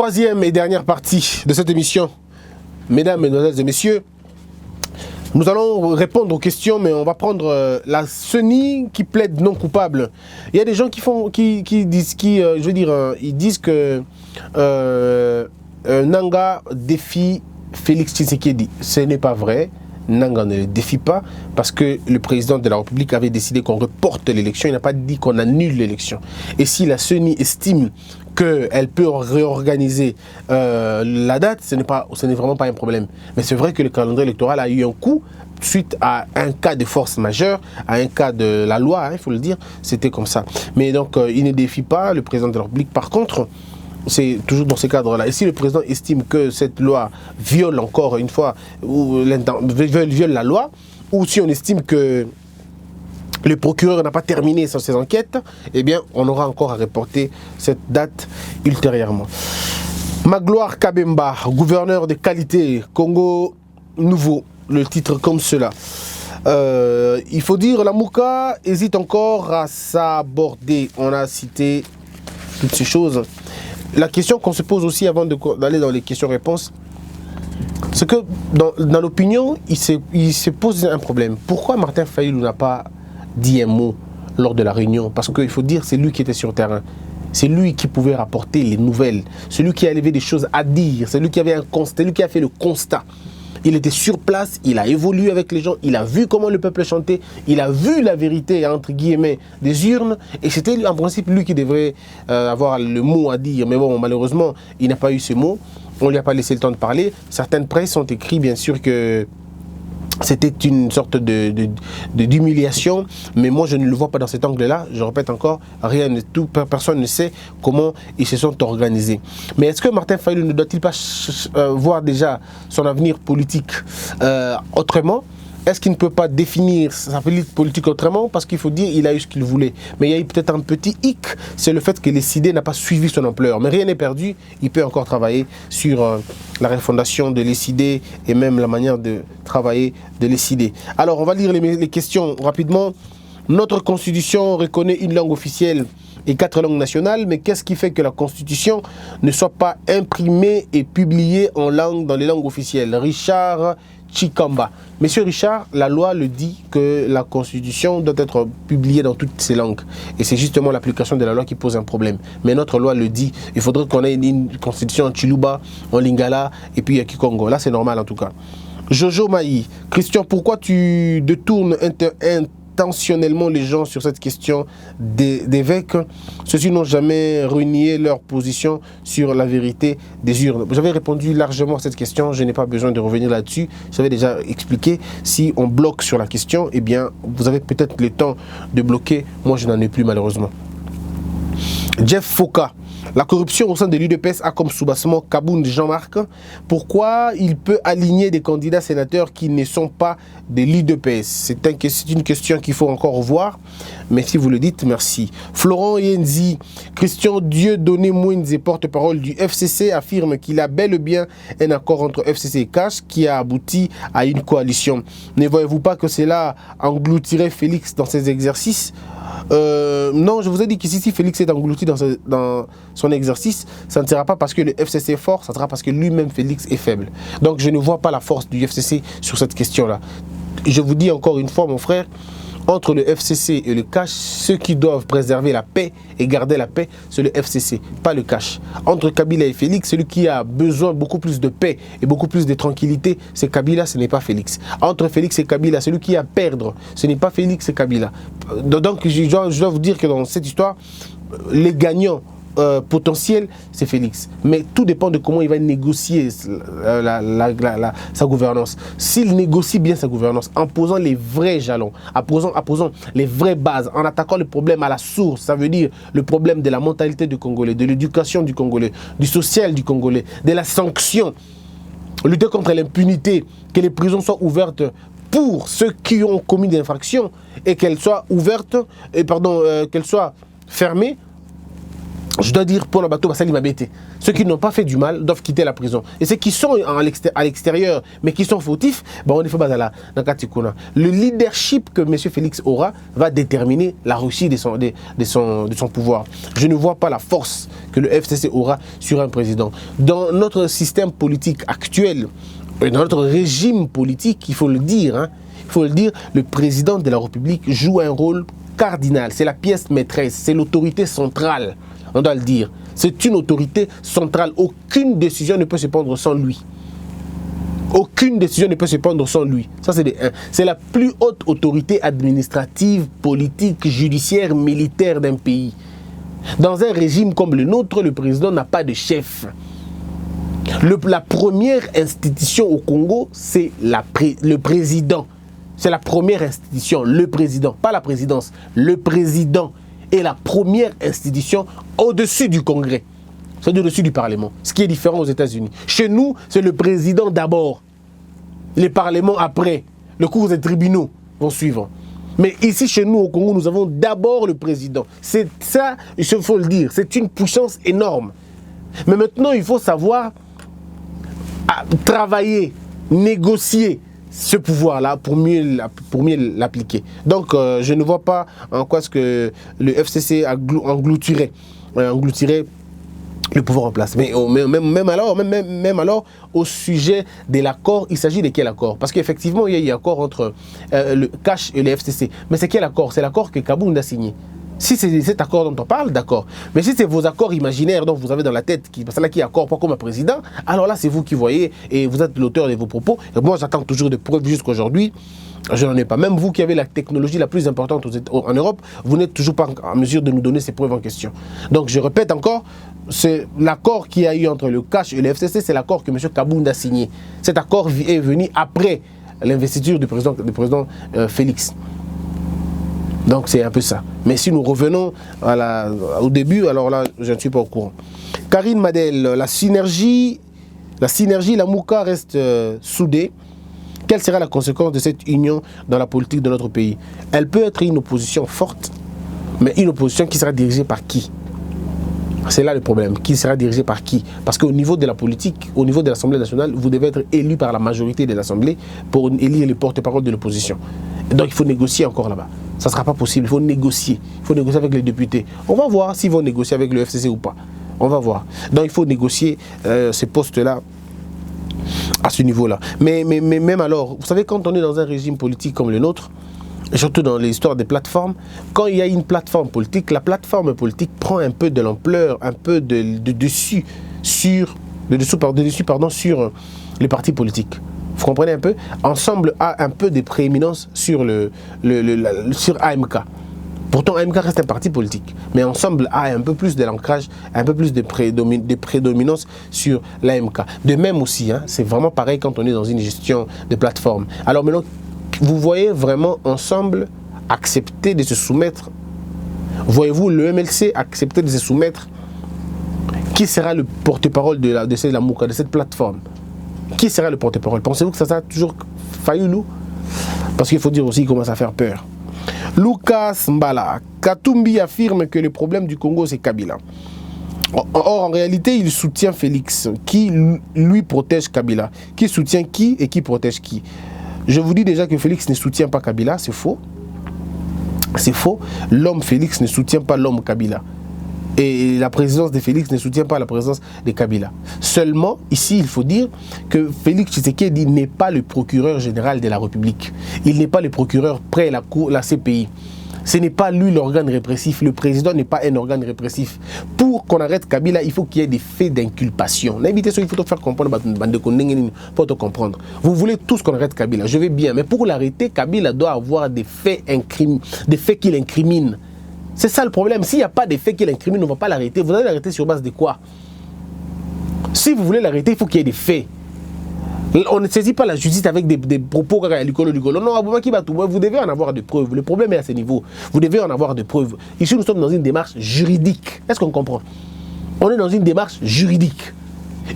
Troisième et dernière partie de cette émission, mesdames, mesdemoiselles et messieurs, nous allons répondre aux questions, mais on va prendre la CENI qui plaide non coupable. Il y a des gens qui disent que Nanga défie Félix Tshisekedi. Ce n'est pas vrai. Nanga ne le défie pas parce que le président de la République avait décidé qu'on reporte l'élection. Il n'a pas dit qu'on annule l'élection. Et si la CENI estime qu'elle peut réorganiser la date, ce n'est vraiment pas un problème. Mais c'est vrai que le calendrier électoral a eu un coup suite à un cas de force majeure, à un cas de la loi, il faut le dire, c'était comme ça. Mais donc, il ne défie pas le président de la République. Par contre, c'est toujours dans ce cadre-là. Et si le président estime que cette loi viole encore une fois, ou viole la loi, ou si on estime que le procureur n'a pas terminé sur ses enquêtes, eh bien, on aura encore à reporter cette date ultérieurement. Magloire Kabemba, gouverneur de qualité, Congo Nouveau, le titre comme cela. Il faut dire, la Mouka hésite encore à s'aborder. On a cité toutes ces choses. La question qu'on se pose aussi avant d'aller dans les questions-réponses, c'est que dans l'opinion, il se pose un problème. Pourquoi Martin Fayulu n'a pas dit un mot lors de la réunion? Parce qu'il faut dire, c'est lui qui était sur le terrain. C'est lui qui pouvait rapporter les nouvelles. C'est lui qui avait des choses à dire. C'est lui qui avait un constat. C'est lui qui a fait le constat. Il était sur place, il a évolué avec les gens, il a vu comment le peuple chantait, il a vu la vérité, entre guillemets, des urnes, et c'était en principe lui qui devrait avoir le mot à dire. Mais bon, malheureusement, il n'a pas eu ce mot, on ne lui a pas laissé le temps de parler. Certaines presses ont écrit, bien sûr, que c'était une sorte d'humiliation, mais moi je ne le vois pas dans cet angle-là. Je répète encore, personne ne sait comment ils se sont organisés. Mais est-ce que Martin Fayulu ne doit-il pas voir déjà son avenir politique autrement? Est-ce qu'il ne peut pas définir sa politique autrement? Parce qu'il faut dire qu'il a eu ce qu'il voulait. Mais il y a eu peut-être un petit hic, c'est le fait que les CID n'a pas suivi son ampleur. Mais rien n'est perdu, il peut encore travailler sur la refondation de l'ECID et même la manière de travailler de l'ECID. Alors, on va lire les questions rapidement. Notre constitution reconnaît une langue officielle et 4 langues nationales, mais qu'est-ce qui fait que la constitution ne soit pas imprimée et publiée en langue dans les langues officielles? Richard Chikamba. Monsieur Richard, la loi le dit que la constitution doit être publiée dans toutes ces langues. Et c'est justement l'application de la loi qui pose un problème. Mais notre loi le dit. Il faudrait qu'on ait une constitution en Chiluba, en Lingala et puis à Kikongo. Là, c'est normal en tout cas. Jojo Maï. Christian, pourquoi tu détournes intentionnellement les gens sur cette question d'évêques? Ceux-ci n'ont jamais renié leur position sur la vérité des urnes. J'avais répondu largement à cette question, je n'ai pas besoin de revenir là-dessus. J'avais déjà expliqué, si on bloque sur la question, eh bien, vous avez peut-être le temps de bloquer. Moi, je n'en ai plus malheureusement. Jeff Foka. La corruption au sein de l'UDPS a comme soubassement Kaboun Jean-Marc. Pourquoi il peut aligner des candidats sénateurs qui ne sont pas de l'UDPS? C'est une question qu'il faut encore voir. Mais si vous le dites, merci. Florent Yenzi, Christian Dieudonné Mouinze, porte-parole du FCC, affirme qu'il a bel et bien un accord entre FCC et CASH qui a abouti à une coalition. Ne voyez-vous pas que cela engloutirait Félix dans ses exercices? Non, je vous ai dit que si Félix est englouti dans son exercice, ça ne sera pas parce que le FCC est fort, ça sera parce que lui-même Félix est faible. Donc je ne vois pas la force du FCC sur cette question-là. Je vous dis encore une fois, mon frère, entre le FCC et le CASH, ceux qui doivent préserver la paix et garder la paix, c'est le FCC, pas le CASH. Entre Kabila et Félix, celui qui a besoin beaucoup plus de paix et beaucoup plus de tranquillité, c'est Kabila, ce n'est pas Félix. Entre Félix et Kabila, celui qui a à perdre, ce n'est pas Félix, c'est Kabila. Donc je dois vous dire que dans cette histoire, les gagnants potentiel, c'est Félix. Mais tout dépend de comment il va négocier sa gouvernance. S'il négocie bien sa gouvernance, en posant les vrais jalons, en posant les vraies bases, en attaquant le problème à la source, ça veut dire le problème de la mentalité du Congolais, de l'éducation du Congolais, du social du Congolais, de la sanction, lutter contre l'impunité, que les prisons soient ouvertes pour ceux qui ont commis des infractions et qu'elles soient ouvertes, qu'elles soient fermées. je dois dire pour le bateau, ceux qui n'ont pas fait du mal doivent quitter la prison. Et ceux qui sont à l'extérieur, mais qui sont fautifs, on est fait là. Le leadership que M. Félix aura va déterminer la réussite de son pouvoir. Je ne vois pas la force que le FCC aura sur un président. Dans notre système politique actuel, dans notre régime politique, il faut le dire, le président de la République joue un rôle cardinal. C'est la pièce maîtresse, c'est l'autorité centrale. On doit le dire. C'est une autorité centrale. Aucune décision ne peut se prendre sans lui. Aucune décision ne peut se prendre sans lui. Ça, c'est la plus haute autorité administrative, politique, judiciaire, militaire d'un pays. Dans un régime comme le nôtre, le président n'a pas de chef. La première institution au Congo, c'est le président. C'est la première institution, le président, pas la présidence. Le président est la première institution au-dessus du Congrès. C'est au-dessus du Parlement. Ce qui est différent aux États-Unis. Chez nous, c'est le président d'abord. Les parlements après. Le cours des tribunaux vont suivre. Mais ici, chez nous, au Congo, nous avons d'abord le président. C'est ça, il faut le dire, c'est une puissance énorme. Mais maintenant, il faut savoir travailler, négocier ce pouvoir-là pour mieux l'appliquer. Donc, je ne vois pas en quoi ce que le FCC engloutirait le pouvoir en place. Mais même alors, au sujet de l'accord, il s'agit de quel accord? Parce qu'effectivement, il y a eu un accord entre le CACH et le FCC. Mais c'est quel accord? C'est l'accord que Kabound a signé. Si c'est cet accord dont on parle, d'accord. Mais si c'est vos accords imaginaires dont vous avez dans la tête, parce que là qui est accord pas comme un président, alors là c'est vous qui voyez et vous êtes l'auteur de vos propos. Et moi j'attends toujours des preuves jusqu'à aujourd'hui. Je n'en ai pas. Même vous qui avez la technologie la plus importante en Europe, vous n'êtes toujours pas en mesure de nous donner ces preuves en question. Donc je répète encore, c'est l'accord qu'il y a eu entre le CACH et le FCC, c'est l'accord que M. Kabound a signé. Cet accord est venu après l'investiture du président Félix. Donc c'est un peu ça. Mais si nous revenons au début, alors là, je ne suis pas au courant. Karine Madel, la synergie, la Mouka reste soudée. Quelle sera la conséquence de cette union dans la politique de notre pays? Elle peut être une opposition forte, mais une opposition qui sera dirigée par qui? C'est là le problème. Qui sera dirigé par qui? Parce qu'au niveau de la politique, au niveau de l'Assemblée nationale, vous devez être élu par la majorité des assemblées pour élire les porte-parole de l'opposition. Donc il faut négocier encore là-bas. Ça ne sera pas possible. Il faut négocier. Il faut négocier avec les députés. On va voir s'ils vont négocier avec le FCC ou pas. On va voir. Donc il faut négocier ces postes-là à ce niveau-là. Mais même alors, vous savez, quand on est dans un régime politique comme le nôtre, et surtout dans l'histoire des plateformes, quand il y a une plateforme politique, la plateforme politique prend un peu de l'ampleur, un peu de dessus sur les partis politiques. Vous comprenez un peu? Ensemble a un peu de prééminence sur sur AMK. Pourtant, AMK reste un parti politique, mais Ensemble a un peu plus de l'ancrage, un peu plus de prédominance sur l'AMK. De même aussi, c'est vraiment pareil quand on est dans une gestion de plateforme. Alors maintenant, vous voyez vraiment Ensemble accepter de se soumettre? Voyez-vous le MLC accepter de se soumettre? Qui sera le porte-parole de cette plateforme? Qui sera le porte-parole? Pensez-vous que ça sera toujours Fayulu? Parce qu'il faut dire aussi qu'il commence à faire peur. Lucas Mbala, Katumbi affirme que le problème du Congo c'est Kabila. Or, en réalité, il soutient Félix, qui lui protège Kabila. Qui soutient qui et qui protège qui? Je vous dis déjà que Félix ne soutient pas Kabila, c'est faux. C'est faux. L'homme Félix ne soutient pas l'homme Kabila. Et la présidence de Félix ne soutient pas la présidence de Kabila. Seulement, ici, il faut dire que Félix Tshisekedi n'est pas le procureur général de la République. Il n'est pas le procureur près la CPI. Ce n'est pas lui l'organe répressif. Le président n'est pas un organe répressif. Pour qu'on arrête Kabila, il faut qu'il y ait des faits d'inculpation. Il faut te faire comprendre. Il faut te comprendre. Vous voulez tous qu'on arrête Kabila. Je vais bien. Mais pour l'arrêter, Kabila doit avoir des faits qu'il incrimine. C'est ça le problème. S'il n'y a pas des faits qu'il incrimine, on ne va pas l'arrêter. Vous allez l'arrêter sur base de quoi? Si vous voulez l'arrêter, il faut qu'il y ait des faits. On ne saisit pas la justice avec des propos non, vous devez en avoir des preuves. Le problème est à ce niveau. Vous devez en avoir des preuves. Ici, nous sommes dans une démarche juridique. Est-ce qu'on comprend? On est dans une démarche juridique.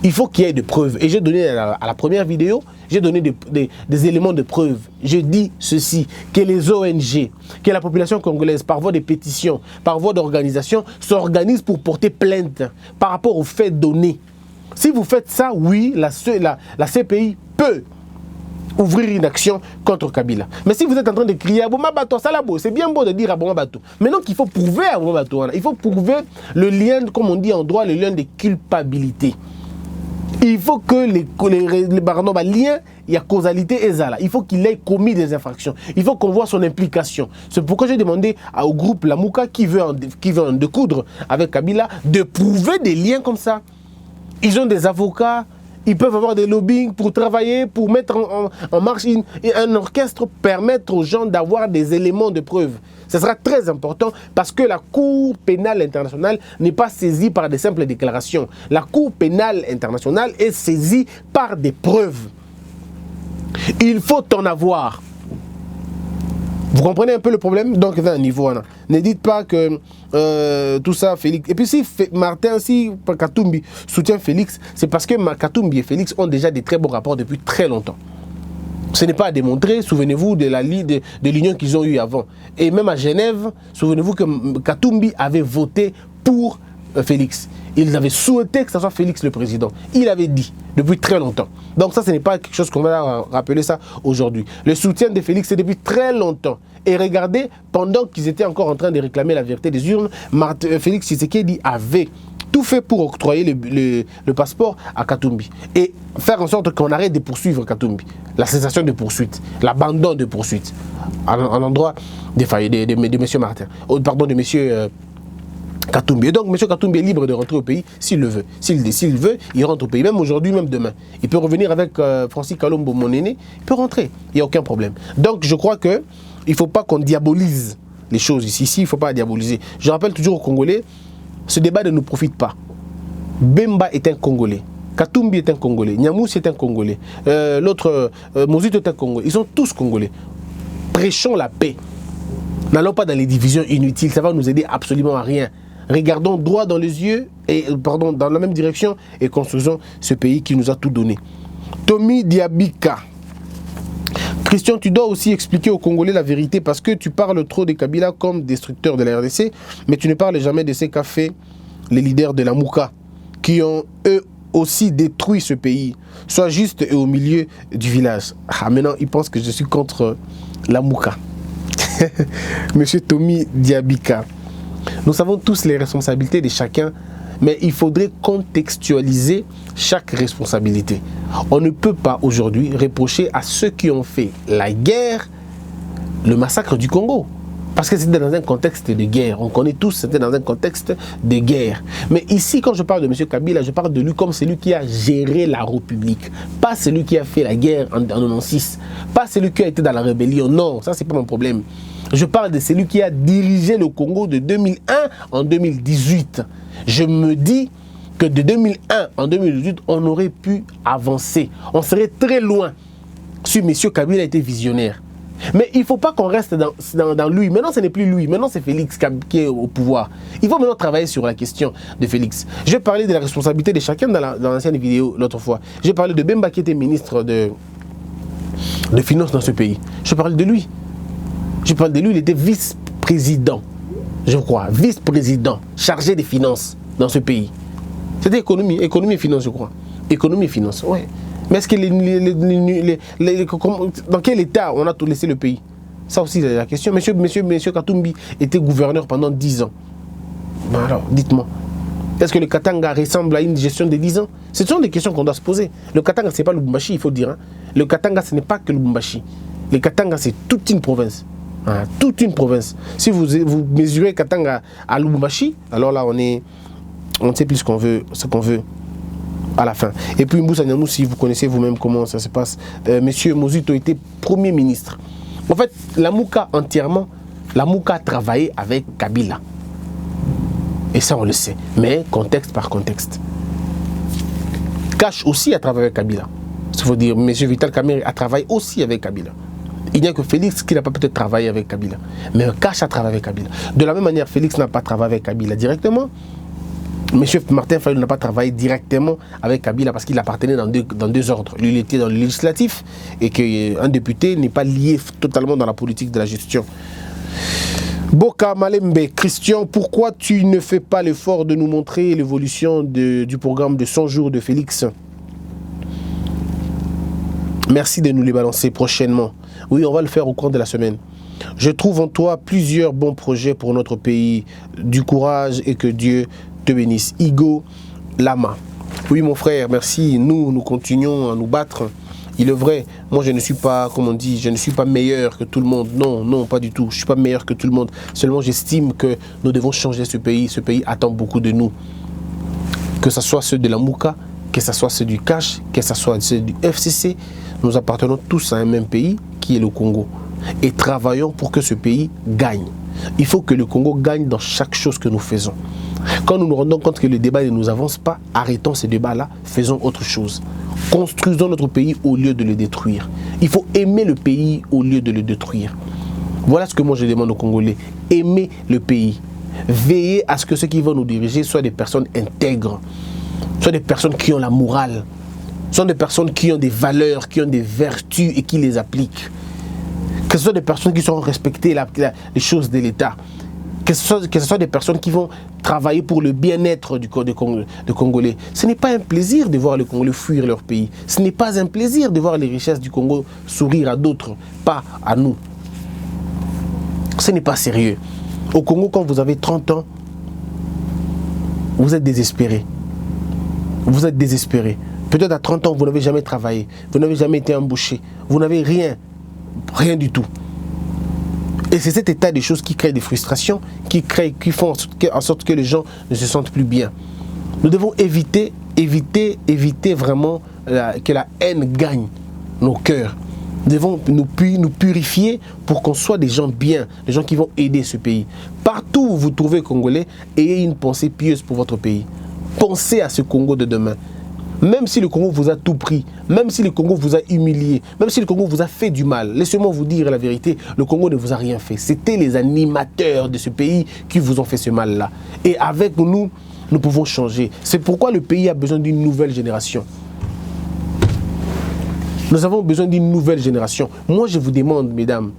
Il faut qu'il y ait des preuves. Et j'ai donné à la première vidéo, j'ai donné des éléments de preuve. Je dis ceci, que les ONG, que la population congolaise, par voie de pétition, par voie d'organisation, s'organisent pour porter plainte par rapport aux faits donnés. Si vous faites ça, oui, la CPI peut ouvrir une action contre Kabila. Mais si vous êtes en train de crier à Bomabato, c'est bien beau de dire à Bomabato. Maintenant qu'il faut prouver à Bomabato, il faut prouver le lien, comme on dit en droit, le lien de culpabilité. Il faut que les liens, il y a causalité et zala. Il faut qu'il ait commis des infractions. Il faut qu'on voit son implication. C'est pourquoi j'ai demandé au groupe Lamouka qui veut en découdre avec Kabila de prouver des liens comme ça. Ils ont des avocats. Ils peuvent avoir des lobbying pour travailler, pour mettre en marche un orchestre, permettre aux gens d'avoir des éléments de preuve. Ce sera très important parce que la Cour pénale internationale n'est pas saisie par des simples déclarations. La Cour pénale internationale est saisie par des preuves. Il faut en avoir. Vous comprenez un peu le problème? Donc, c'est un niveau. Ne dites pas que tout ça, Félix. Et puis, si Martin, si Katumbi soutient Félix, c'est parce que Katumbi et Félix ont déjà des très bons rapports depuis très longtemps. Ce n'est pas à démontrer. Souvenez-vous de l'union qu'ils ont eue avant. Et même à Genève, souvenez-vous que Katumbi avait voté pour Félix. Ils avaient souhaité que ce soit Félix le président. Il avait dit depuis très longtemps. Donc ça, ce n'est pas quelque chose qu'on va rappeler ça aujourd'hui. Le soutien de Félix, c'est depuis très longtemps. Et regardez, pendant qu'ils étaient encore en train de réclamer la vérité des urnes, Félix Tshisekedi avait tout fait pour octroyer le passeport à Katumbi. Et faire en sorte qu'on arrête de poursuivre Katumbi. La cessation de poursuite, l'abandon de poursuite. À l'endroit de M. Martin. Pardon, de M. Katumbi. Et donc, M. Katumbi est libre de rentrer au pays s'il le veut. S'il veut, il rentre au pays. Même aujourd'hui, même demain. Il peut revenir avec Francis Kalombo, mon aîné. Il peut rentrer. Il n'y a aucun problème. Donc, je crois qu'il ne faut pas qu'on diabolise les choses ici. Ici, il ne faut pas diaboliser. Je rappelle toujours aux Congolais, ce débat ne nous profite pas. Bemba est un Congolais. Katumbi est un Congolais. Nyamouss est un Congolais. L'autre, Mouzito est un Congolais. Ils sont tous Congolais. Prêchons la paix. N'allons pas dans les divisions inutiles. Ça va nous aider absolument à rien. Regardons droit dans les yeux, dans la même direction et construisons ce pays qui nous a tout donné. Tommy Diabika. Christian, tu dois aussi expliquer aux Congolais la vérité parce que tu parles trop de Kabila comme destructeur de la RDC, mais tu ne parles jamais de ce qu'a fait les leaders de la Mouka qui ont eux aussi détruit ce pays. Sois juste et au milieu du village. Ah, maintenant, ils pensent que je suis contre la Mouka. Monsieur Tommy Diabika. Nous savons tous les responsabilités de chacun, mais il faudrait contextualiser chaque responsabilité. On ne peut pas aujourd'hui reprocher à ceux qui ont fait la guerre le massacre du Congo. Parce que c'était dans un contexte de guerre. On connaît tous, c'était dans un contexte de guerre. Mais ici, quand je parle de M. Kabila, je parle de lui comme celui qui a géré la République. Pas celui qui a fait la guerre en 1996. Pas celui qui a été dans la rébellion. Non, ça, c'est pas mon problème. Je parle de celui qui a dirigé le Congo de 2001 en 2018. Je me dis que de 2001 en 2018, on aurait pu avancer. On serait très loin si M. Kabila était visionnaire. Mais il ne faut pas qu'on reste dans lui. Maintenant, ce n'est plus lui. Maintenant, c'est Félix qui est au pouvoir. Il faut maintenant travailler sur la question de Félix. Je vais parler de la responsabilité de chacun dans l'ancienne vidéo l'autre fois. J'ai parlé de Bemba qui était ministre de Finances dans ce pays. Je parle de lui. Je parle de lui, il était vice-président, je crois. Vice-président, chargé des finances dans ce pays. C'était économie et finance, je crois. Économie et finance, ouais. Mais est-ce que dans quel état on a tout laissé le pays? Ça aussi, c'est la question. Monsieur Katumbi était gouverneur pendant 10 ans. Alors, dites-moi. Est-ce que le Katanga ressemble à une gestion de 10 ans? Ce sont des questions qu'on doit se poser. Le Katanga, ce n'est pas le Lubumbashi, il faut dire. Hein. Le Katanga, ce n'est pas que le Lubumbashi. Le Katanga, c'est toute une province. Hein, toute une province. Si vous mesurez Katanga à Lubumbashi, alors là, on ne sait plus ce qu'on veut à la fin. Et puis Moussa Nyamou, si vous connaissez vous-même comment ça se passe, Monsieur Mouzito était Premier ministre. En fait, la Mouka entièrement, la Mouka a travaillé avec Kabila. Et ça, on le sait. Mais contexte par contexte. Cash aussi a travaillé avec Kabila. Il faut dire, M. Vital Kamerhe a travaillé aussi avec Kabila. Il n'y a que Félix qui n'a pas peut-être travaillé avec Kabila. Mais Cash a travaillé avec Kabila. De la même manière, Félix n'a pas travaillé avec Kabila directement. M. Martin Fayulu n'a pas travaillé directement avec Kabila parce qu'il appartenait dans deux ordres. Lui, il était dans le législatif et qu'un député n'est pas lié totalement dans la politique de la gestion. Boka Malembe, Christian, pourquoi tu ne fais pas l'effort de nous montrer l'évolution du programme de 100 jours de Félix? Merci de nous les balancer prochainement. Oui, on va le faire au cours de la semaine. Je trouve en toi plusieurs bons projets pour notre pays. Du courage et que Dieu te bénisse. Igo Lama. Oui, mon frère, merci. Nous continuons à nous battre. Il est vrai, moi je ne suis pas, comme on dit, je ne suis pas meilleur que tout le monde. Non, non, pas du tout. Je ne suis pas meilleur que tout le monde. Seulement, j'estime que nous devons changer ce pays. Ce pays attend beaucoup de nous. Que ce soit ceux de la Mouka, que ce soit ceux du Cash, que ce soit ceux du FCC, nous appartenons tous à un même pays qui est le Congo. Et travaillons pour que ce pays gagne. Il faut que le Congo gagne dans chaque chose que nous faisons. Quand nous nous rendons compte que le débat ne nous avance pas, arrêtons ce débat-là, faisons autre chose. Construisons notre pays au lieu de le détruire. Il faut aimer le pays au lieu de le détruire. Voilà ce que moi je demande aux Congolais. Aimer le pays. Veillez à ce que ceux qui vont nous diriger soient des personnes intègres, soient des personnes qui ont la morale, soient des personnes qui ont des valeurs, qui ont des vertus et qui les appliquent. Que ce soit des personnes qui sauront respecter les choses de l'État. Que ce soit des personnes qui vont travailler pour le bien-être des Congolais. Ce n'est pas un plaisir de voir les Congolais fuir leur pays. Ce n'est pas un plaisir de voir les richesses du Congo sourire à d'autres, pas à nous. Ce n'est pas sérieux. Au Congo, quand vous avez 30 ans, vous êtes désespéré. Vous êtes désespéré. Peut-être à 30 ans, vous n'avez jamais travaillé. Vous n'avez jamais été embauché. Vous n'avez rien. Rien du tout. Et c'est cet état des choses qui crée des frustrations, qui font en sorte que les gens ne se sentent plus bien. Nous devons éviter vraiment que la haine gagne nos cœurs. Nous devons nous purifier pour qu'on soit des gens bien, des gens qui vont aider ce pays. Partout où vous trouvez Congolais, ayez une pensée pieuse pour votre pays. Pensez à ce Congo de demain. Même si le Congo vous a tout pris, même si le Congo vous a humilié, même si le Congo vous a fait du mal, laissez-moi vous dire la vérité, le Congo ne vous a rien fait. C'était les animateurs de ce pays qui vous ont fait ce mal-là. Et avec nous, nous pouvons changer. C'est pourquoi le pays a besoin d'une nouvelle génération. Nous avons besoin d'une nouvelle génération. Moi, je vous demande, mesdames,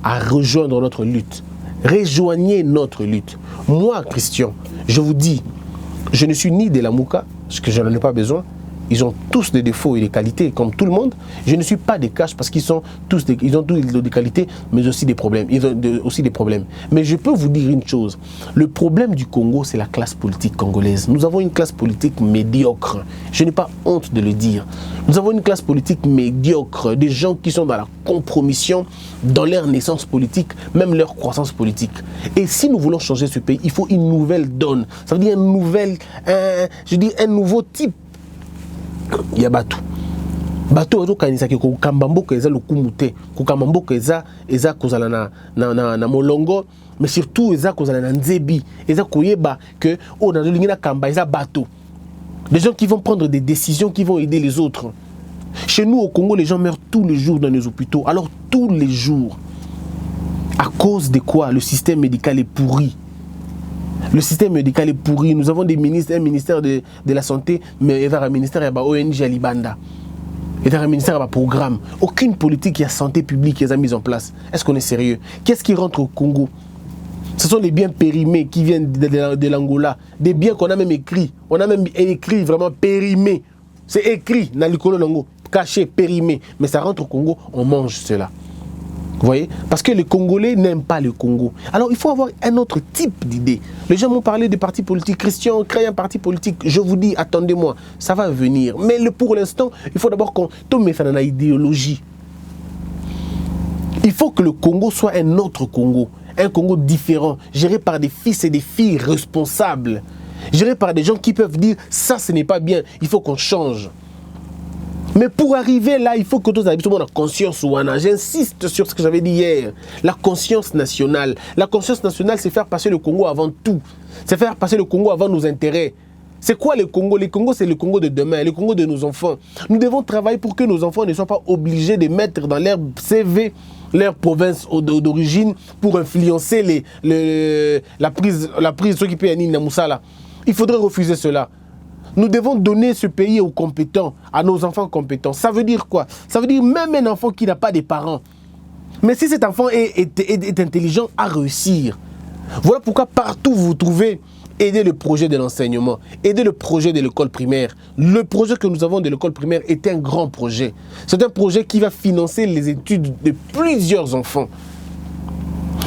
à rejoindre notre lutte. Rejoignez notre lutte. Moi, Christian, je vous dis, je ne suis ni de la Mouka, parce que je n'en ai pas besoin. Ils ont tous des défauts et des qualités, comme tout le monde. Je ne suis pas des Cash parce qu'ils ont tous des qualités, mais aussi des problèmes. Ils ont aussi des problèmes. Mais je peux vous dire une chose. Le problème du Congo, c'est la classe politique congolaise. Nous avons une classe politique médiocre. Je n'ai pas honte de le dire. Nous avons une classe politique médiocre. Des gens qui sont dans la compromission, dans leur naissance politique, même leur croissance politique. Et si nous voulons changer ce pays, il faut une nouvelle donne. Ça veut dire un nouveau type. Il y a Batou. Batou est kanisa ke ko kambamboka eza lokumute, ko kambamboka eza kozala na molongo, mais surtout eza kozala na nzebi, eza koyeba que o na lingi na kamba eza bateau. Des gens qui vont prendre des décisions qui vont aider les autres. Chez nous au Congo, les gens meurent tous les jours dans les hôpitaux. Alors tous les jours. À cause de quoi? Le système médical est pourri. Le système médical est pourri. Nous avons des ministres, un ministère de la santé, mais il y a un ministère de ONG à Libanda. Il y a un ministère de programme. Aucune politique qui a santé publique qui est mise en place. Est-ce qu'on est sérieux? Qu'est-ce qui rentre au Congo? Ce sont les biens périmés qui viennent de l'Angola. Des biens qu'on a même écrits. On a même écrit vraiment périmés. C'est écrit dans le Congo, caché, périmé. Mais ça rentre au Congo, on mange cela. Vous voyez? Parce que les Congolais n'aiment pas le Congo. Alors il faut avoir un autre type d'idée. Les gens m'ont parlé des partis politiques. Christian, crée un parti politique. Je vous dis, attendez-moi, ça va venir. Mais pour l'instant, il faut d'abord qu'on tombe dans la idéologie. Il faut que le Congo soit un autre Congo. Un Congo différent, géré par des fils et des filles responsables. Géré par des gens qui peuvent dire, ça ce n'est pas bien, il faut qu'on change. Mais pour arriver là, il faut que tous habitons la conscience ouana. J'insiste sur ce que j'avais dit hier. La conscience nationale. La conscience nationale, c'est faire passer le Congo avant tout. C'est faire passer le Congo avant nos intérêts. C'est quoi le Congo? Le Congo, c'est le Congo de demain, le Congo de nos enfants. Nous devons travailler pour que nos enfants ne soient pas obligés de mettre dans leur CV leur province d'origine pour influencer la prise de ceux qui payent à Nina Moussala. Il faudrait refuser cela. Nous devons donner ce pays aux compétents, à nos enfants compétents. Ça veut dire quoi? Ça veut dire même un enfant qui n'a pas de parents. Mais si cet enfant est intelligent, à réussir. Voilà pourquoi partout vous trouvez aider le projet de l'enseignement, aider le projet de l'école primaire. Le projet que nous avons de l'école primaire est un grand projet. C'est un projet qui va financer les études de plusieurs enfants.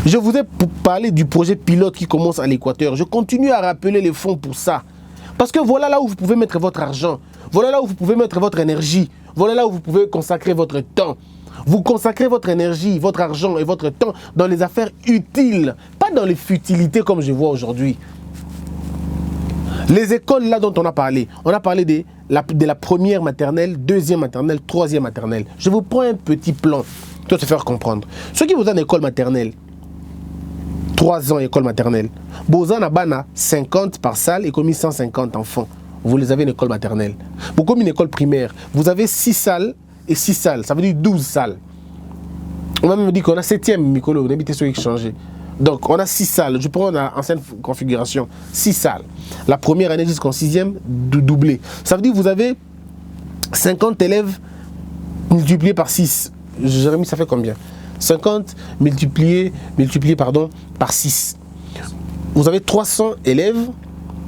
Je vous ai parlé du projet pilote qui commence à l'Équateur. Je continue à rappeler les fonds pour ça. Parce que voilà là où vous pouvez mettre votre argent. Voilà là où vous pouvez mettre votre énergie. Voilà là où vous pouvez consacrer votre temps. Vous consacrez votre énergie, votre argent et votre temps dans les affaires utiles, pas dans les futilités comme je vois aujourd'hui. Les écoles là dont on a parlé de la première maternelle, deuxième maternelle, troisième maternelle. Je vous prends un petit plan pour te faire comprendre. Ceux qui vous ont une école maternelle, 3 ans école maternelle, vous en avez 50 par salle et comme 150 enfants. Vous les avez une école maternelle. Vous comme une école primaire, vous avez 6 salles et 6 salles, ça veut dire 12 salles. On m'a même dit qu'on a 7e Mikolo, on habite sur échanger. Donc on a 6 salles, je prends en ancienne configuration, 6 salles. La première année jusqu'en 6e, doublé. Ça veut dire que vous avez 50 élèves multipliés par 6. Jérémy, ça fait combien? 50 multiplié par 6. Vous avez 300 élèves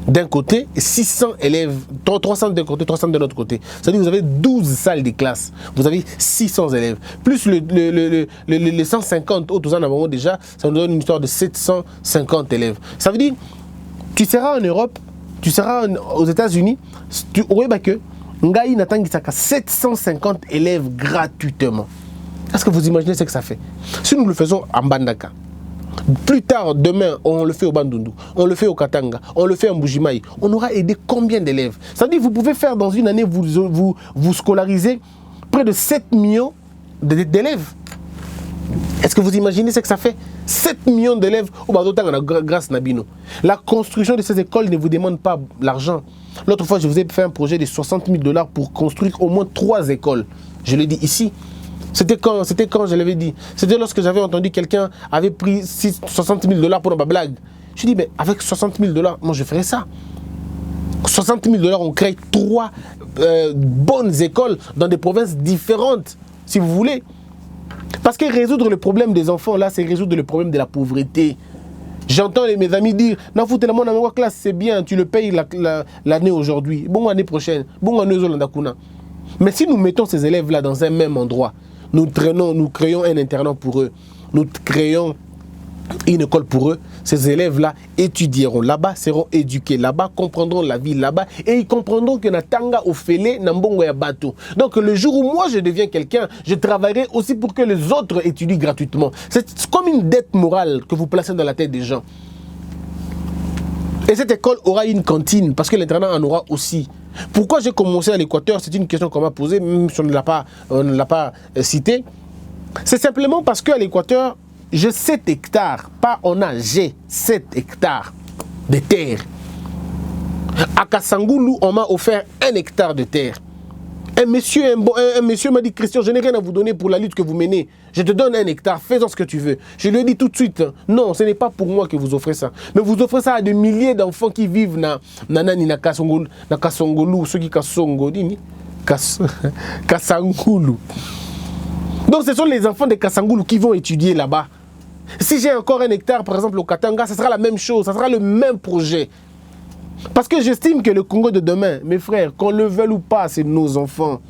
d'un côté et 600 élèves, 300 d'un côté, 300 de l'autre côté. C'est-à-dire que vous avez 12 salles de classe, vous avez 600 élèves. Plus les 150 autres en avant déjà, ça nous donne une histoire de 750 élèves. Ça veut dire, tu seras en Europe, tu seras aux États-Unis, tu aurais que Ngaï n'attend que 750 élèves gratuitement. Est-ce que vous imaginez ce que ça fait? Si nous le faisons en Bandaka, plus tard, demain, on le fait au Bandundu, on le fait au Katanga, on le fait en Bujimaï, on aura aidé combien d'élèves? C'est-à-dire que vous pouvez faire dans une année, vous scolarisez près de 7 millions d'élèves. Est-ce que vous imaginez ce que ça fait? 7 millions d'élèves au Bandotanga grâce à Nabino. La construction de ces écoles ne vous demande pas l'argent. L'autre fois, je vous ai fait un projet de $60 000 pour construire au moins 3 écoles. Je l'ai dit ici. C'était quand je l'avais dit. C'était lorsque j'avais entendu quelqu'un avait pris $60 000 pour ma blague. Je dis, mais avec $60 000, moi je ferais ça. $60 000, on crée 3 bonnes écoles dans des provinces différentes, si vous voulez. Parce que résoudre le problème des enfants, là, c'est résoudre le problème de la pauvreté. J'entends mes amis dire, non, faut tellement dans ma classe, c'est bien, tu le payes l'année aujourd'hui. Bon, l'année prochaine. Bon, année Zolandakuna. Mais si nous mettons ces élèves-là dans un même endroit, nous créons un internat pour eux, nous créons une école pour eux, ces élèves-là étudieront là-bas, seront éduqués là-bas, comprendront la vie là-bas et ils comprendront que Natanga Ofele Nambongo ya bateau. Donc le jour où moi je deviens quelqu'un, je travaillerai aussi pour que les autres étudient gratuitement. C'est comme une dette morale que vous placez dans la tête des gens. Et cette école aura une cantine parce que l'internat en aura aussi. Pourquoi j'ai commencé à l'Équateur? C'est une question qu'on m'a posée, même si on ne l'a pas cité. C'est simplement parce qu'à l'Équateur, j'ai 7 hectares, pas on a, j'ai 7 hectares de terre. À Kassangoulou, on m'a offert 1 hectare de terre. Un monsieur m'a dit, Christian, je n'ai rien à vous donner pour la lutte que vous menez. Je te donne 1 hectare, fais-en ce que tu veux. Je lui ai dit tout de suite, non, ce n'est pas pour moi que vous offrez ça. Mais vous offrez ça à des milliers d'enfants qui vivent na Kassangoulou, ceux qui Kassangoulou. Donc ce sont les enfants de Kassangoulou qui vont étudier là-bas. Si j'ai encore 1 hectare, par exemple au Katanga, ce sera la même chose, ça sera le même projet. Parce que j'estime que le Congo de demain, mes frères, qu'on le veuille ou pas, c'est nos enfants.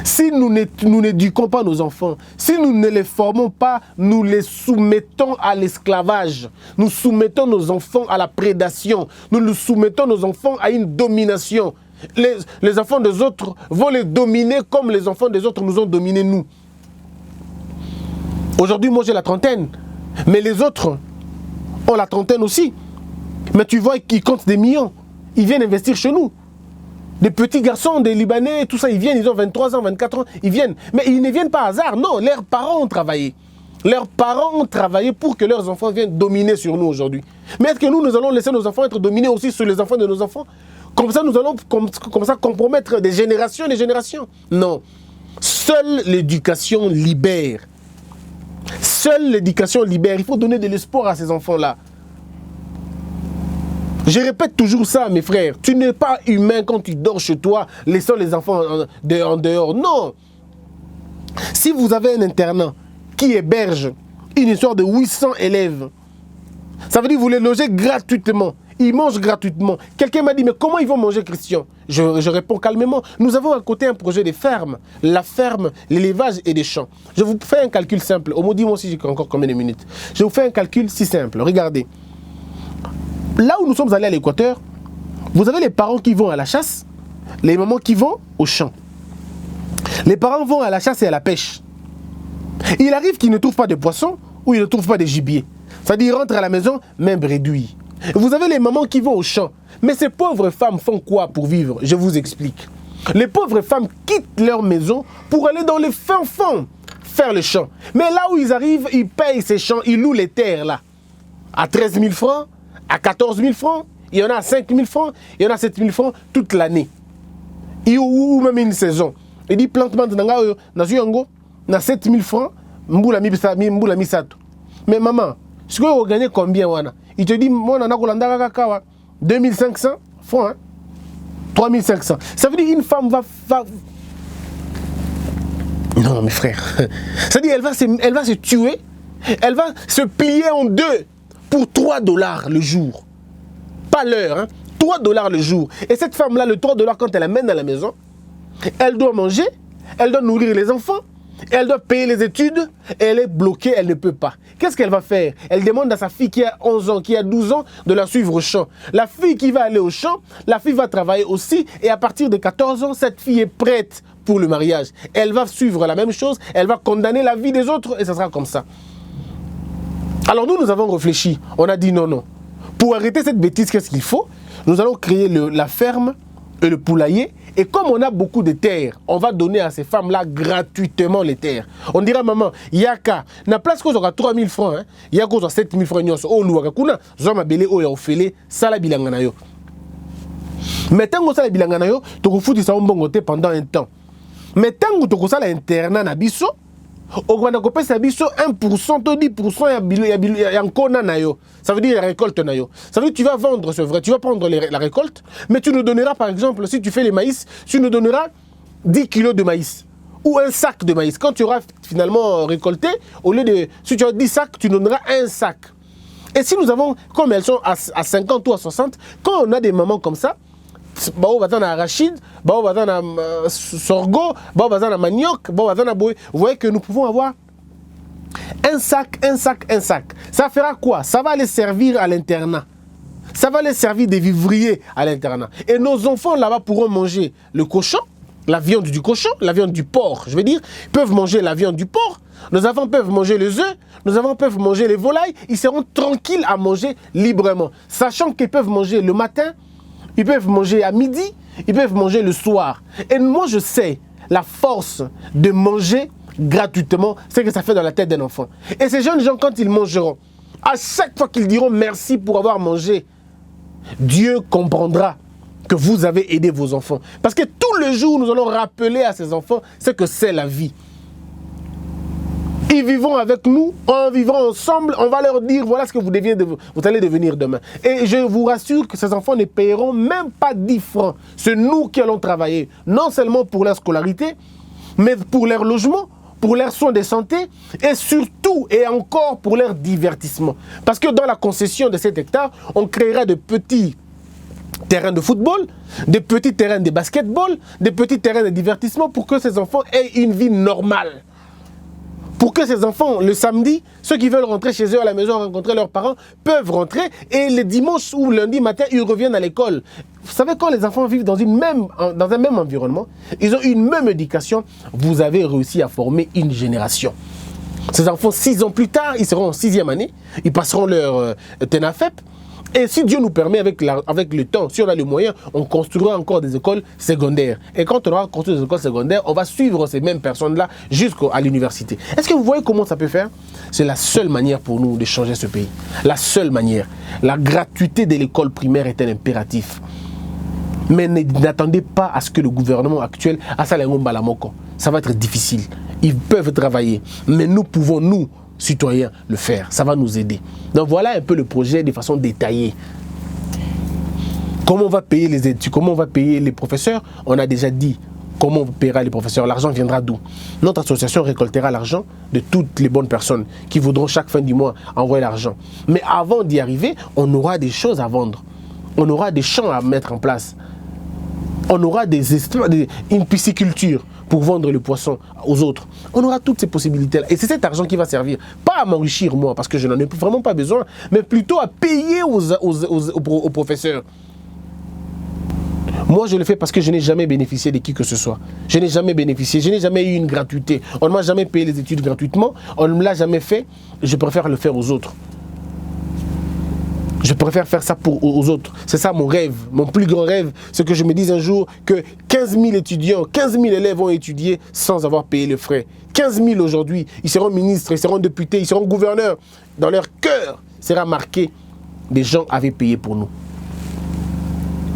Si nous n'éduquons pas nos enfants, si nous ne les formons pas, nous les soumettons à l'esclavage. Nous soumettons nos enfants à la prédation. Nous soumettons nos enfants à une domination. Les enfants des autres vont les dominer comme les enfants des autres nous ont dominés nous. Aujourd'hui, moi j'ai la trentaine, mais les autres ont la trentaine aussi. Mais tu vois qu'ils comptent des millions. Ils viennent investir chez nous. Des petits garçons, des Libanais, tout ça, ils viennent, ils ont 23 ans, 24 ans, ils viennent. Mais ils ne viennent pas à hasard, non, leurs parents ont travaillé. Leurs parents ont travaillé pour que leurs enfants viennent dominer sur nous aujourd'hui. Mais est-ce que nous allons laisser nos enfants être dominés aussi sur les enfants de nos enfants? Comme ça, nous allons comme ça compromettre des générations et des générations? Non. Seule l'éducation libère. Seule l'éducation libère. Il faut donner de l'espoir à ces enfants-là. Je répète toujours ça, mes frères. Tu n'es pas humain quand tu dors chez toi, laissant les enfants en dehors. Non. Si vous avez un internat qui héberge une histoire de 800 élèves, ça veut dire que vous les logez gratuitement. Ils mangent gratuitement. Quelqu'un m'a dit, mais comment ils vont manger, Christian? Je réponds calmement. Nous avons à côté un projet de ferme. La ferme, l'élevage et des champs. Je vous fais un calcul simple. Au mot, dis-moi aussi, j'ai encore combien de minutes. Je vous fais un calcul si simple. Regardez. Là où nous sommes allés à l'Équateur, vous avez les parents qui vont à la chasse, les mamans qui vont au champ. Les parents vont à la chasse et à la pêche. Il arrive qu'ils ne trouvent pas de poissons ou ils ne trouvent pas de gibier. C'est-à-dire ils rentrent à la maison, même réduits. Vous avez les mamans qui vont au champ. Mais ces pauvres femmes font quoi pour vivre? Je vous explique. Les pauvres femmes quittent leur maison pour aller dans les fins fonds faire le champ. Mais là où ils arrivent, ils payent ces champs, ils louent les terres là. À 13 000 francs, à 14 000 francs, il y en a à 5 000 francs, il y en a à 7 000 francs toute l'année. Ou même une saison. Il dit plantement na 7 000 francs, mboula misato. Mais maman, ce que vous gagnez combien wana? Il te dit, moi, on a 2500 francs, hein? 3500. Ça veut dire qu'une femme va... Non, mes frères. Ça veut dire qu'elle va se tuer, elle va se plier en deux pour $3 le jour. Pas l'heure, hein? $3 le jour. Et cette femme-là, le $3, quand elle amène à la maison, elle doit manger, elle doit nourrir les enfants, elle doit payer les études, elle est bloquée, elle ne peut pas. Qu'est-ce qu'elle va faire? Elle demande à sa fille qui a 11 ans, qui a 12 ans, de la suivre au champ. La fille qui va aller au champ, la fille va travailler aussi, et à partir de 14 ans, cette fille est prête pour le mariage. Elle va suivre la même chose, elle va condamner la vie des autres, et ça sera comme ça. Alors nous avons réfléchi, on a dit non. Pour arrêter cette bêtise, qu'est-ce qu'il faut? Nous allons créer la ferme et le poulailler. Et comme on a beaucoup de terres, on va donner à ces femmes-là gratuitement les terres. On dira, maman, yaka, na place qu'on aura 3 000 francs, il y a qu'on 7 000 francs, oh louaka, kuna, zoma belé, oh ya ofele, sala bilanganayo. Mais tant que ça la bilanganayo, tu refoutis ça pendant un temps. Mais tant que tu as l'internat na biso, au Rwanda, tu as 1% ou 10%, ça veut dire la récolte. Ça veut dire que tu vas vendre, c'est vrai, tu vas prendre la récolte, mais tu nous donneras, par exemple, si tu fais les maïs, tu nous donneras 10 kilos de maïs ou un sac de maïs. Quand tu auras finalement récolté, au lieu de, si tu as 10 sacs, tu donneras un sac. Et si nous avons, comme elles sont à 50 ou à 60, quand on a des mamans comme ça, bao bazana arachide, bao bazana sorgho, bao bazana manioc, bao bazana boé. Vous voyez que nous pouvons avoir un sac. Ça fera quoi? Ça va les servir à l'internat. Ça va les servir des vivriers à l'internat. Et nos enfants là-bas pourront manger le cochon, la viande du cochon, la viande du porc. Je veux dire, ils peuvent manger la viande du porc. Nos enfants peuvent manger les œufs, nos enfants peuvent manger les volailles. Ils seront tranquilles à manger librement, sachant qu'ils peuvent manger le matin. Ils peuvent manger à midi, ils peuvent manger le soir. Et moi, je sais la force de manger gratuitement, c'est que ça fait dans la tête d'un enfant. Et ces jeunes gens, quand ils mangeront, à chaque fois qu'ils diront merci pour avoir mangé, Dieu comprendra que vous avez aidé vos enfants. Parce que tous les jours, nous allons rappeler à ces enfants ce que c'est la vie. Ils vivront avec nous, en vivant ensemble, on va leur dire voilà ce que vous allez devenir demain. Et je vous rassure que ces enfants ne payeront même pas 10 francs. C'est nous qui allons travailler, non seulement pour leur scolarité, mais pour leur logement, pour leurs soins de santé et surtout et encore pour leur divertissement. Parce que dans la concession de cet hectare, on créera de petits terrains de football, des petits terrains de basketball, des petits terrains de divertissement pour que ces enfants aient une vie normale. Pour que ces enfants, le samedi, ceux qui veulent rentrer chez eux à la maison, rencontrer leurs parents, peuvent rentrer. Et le dimanche ou lundi matin, ils reviennent à l'école. Vous savez, quand les enfants vivent dans un même environnement, ils ont une même éducation, vous avez réussi à former une génération. Ces enfants, 6 ans plus tard, ils seront en 6e année, ils passeront leur TENAFEP. Et si Dieu nous permet, avec le temps, si on a les moyens, on construira encore des écoles secondaires. Et quand on aura construit des écoles secondaires, on va suivre ces mêmes personnes-là jusqu'à l'université. Est-ce que vous voyez comment ça peut faire? C'est la seule manière pour nous de changer ce pays. La seule manière. La gratuité de l'école primaire est un impératif. Mais n'attendez pas à ce que le gouvernement actuel, ça va être difficile. Ils peuvent travailler. Mais nous pouvons, nous, citoyens, le faire. Ça va nous aider. Donc voilà un peu le projet de façon détaillée. Comment on va payer les études? Comment on va payer les professeurs? On a déjà dit comment on paiera les professeurs. L'argent viendra d'où? Notre association récoltera l'argent de toutes les bonnes personnes qui voudront chaque fin du mois envoyer l'argent. Mais avant d'y arriver, on aura des choses à vendre. On aura des champs à mettre en place. On aura une pisciculture pour vendre le poisson aux autres. On aura toutes ces possibilités-là. Et c'est cet argent qui va servir, pas à m'enrichir moi, parce que je n'en ai vraiment pas besoin, mais plutôt à payer aux professeurs. Moi, je le fais parce que je n'ai jamais bénéficié de qui que ce soit. Je n'ai jamais bénéficié, je n'ai jamais eu une gratuité. On ne m'a jamais payé les études gratuitement, on ne me l'a jamais fait, je préfère le faire aux autres. Je préfère faire ça aux autres. C'est ça mon rêve. Mon plus grand rêve, c'est que je me dise un jour que 15 000 étudiants, 15 000 élèves vont étudier sans avoir payé le frais. 15 000 aujourd'hui, ils seront ministres, ils seront députés, ils seront gouverneurs. Dans leur cœur sera marqué, des gens avaient payé pour nous.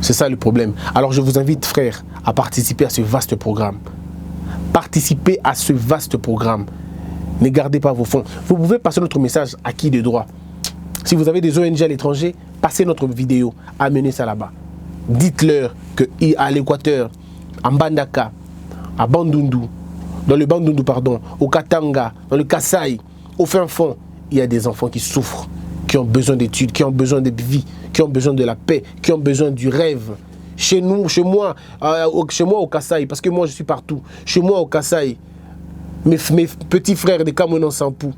C'est ça le problème. Alors je vous invite, frères, à participer à ce vaste programme. Participez à ce vaste programme. Ne gardez pas vos fonds. Vous pouvez passer notre message à qui de droit. Si vous avez des ONG à l'étranger, passez notre vidéo, amenez ça là-bas. Dites-leur qu'à l'Équateur, à Mbandaka, à Bandundu, dans le Bandundu, pardon, au Katanga, dans le Kasaï, au fin fond, il y a des enfants qui souffrent, qui ont besoin d'études, qui ont besoin de vie, qui ont besoin de la paix, qui ont besoin du rêve. Chez nous, chez moi au Kasaï, parce que moi je suis partout, chez moi au Kasaï, mes petits frères de Cameroun Sampou,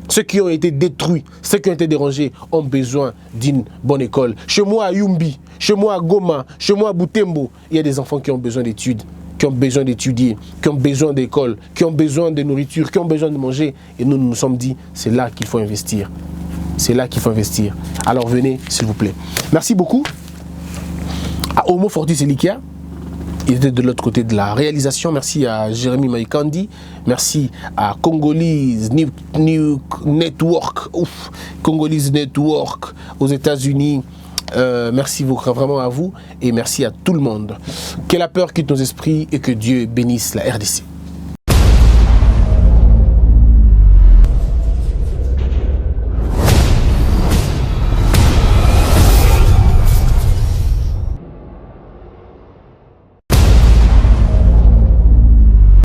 ceux qui ont été détruits, ceux qui ont été dérangés, ont besoin d'une bonne école. Chez moi à Yumbi, chez moi à Goma, chez moi à Butembo, il y a des enfants qui ont besoin d'études, qui ont besoin d'étudier, qui ont besoin d'école, qui ont besoin de nourriture, qui ont besoin de manger. Et nous nous sommes dit, c'est là qu'il faut investir. C'est là qu'il faut investir. Alors venez, s'il vous plaît. Merci beaucoup à Homo Fortis Elikia. Il était de l'autre côté de la réalisation. Merci à Jérémy Maïkandi. Merci à Congolese Network. Congolese Network aux États-Unis. Merci vraiment à vous et merci à tout le monde. Que la peur quitte nos esprits et que Dieu bénisse la RDC.